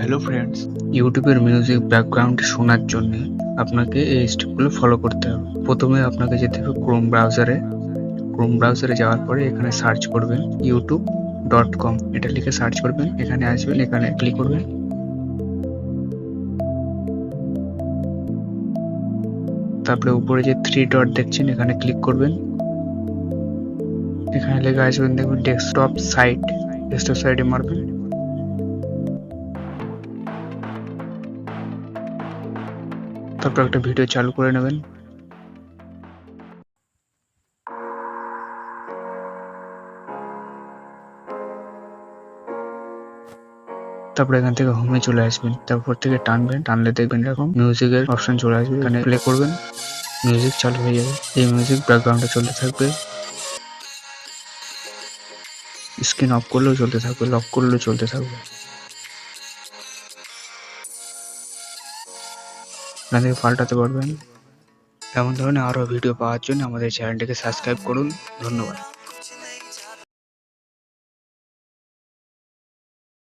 Hello friends, ইউটিউবের music background শোনার জন্য আপনাকে এই স্টেপগুলো ফলো করতে হবে। প্রথমে আপনাকে যেতে হবে ক্রোম ব্রাউজারে যাওয়ার পরে এখানে সার্চ করবেন youtube.com, এটা লিখে সার্চ করবেন। এখানে আসবেন, এখানে ক্লিক করবেন। তারপরে উপরে যে 3 ডট দেখছেন এখানে ক্লিক করবেন। এখানে লেখা আসবেন, দেখবেন ডেস্কটপ সাইটে মারবেন। তারপর একটা ভিডিও চালু করে নেবেন। তারপর এখান থেকে হোমে চলে আসবেন। তারপর থেকে টানলে দেখবেন এরকম মিউজিকের অপশন চলে আসবে। এখানে প্লে করবেন, মিউজিক চালু হয়ে যাবে। এই মিউজিক ব্যাকগ্রাউন্ডে চলতে থাকবে। স্ক্রিন অফ করলেও চলতে থাকবে, লক করলেও চলতে থাকবে। এখান থেকে পাল্টাতে পারবেন। এমন ধরনের আরো ভিডিও পাওয়ার জন্য আমাদের চ্যানেলটিকে সাবস্ক্রাইব করুন। ধন্যবাদ।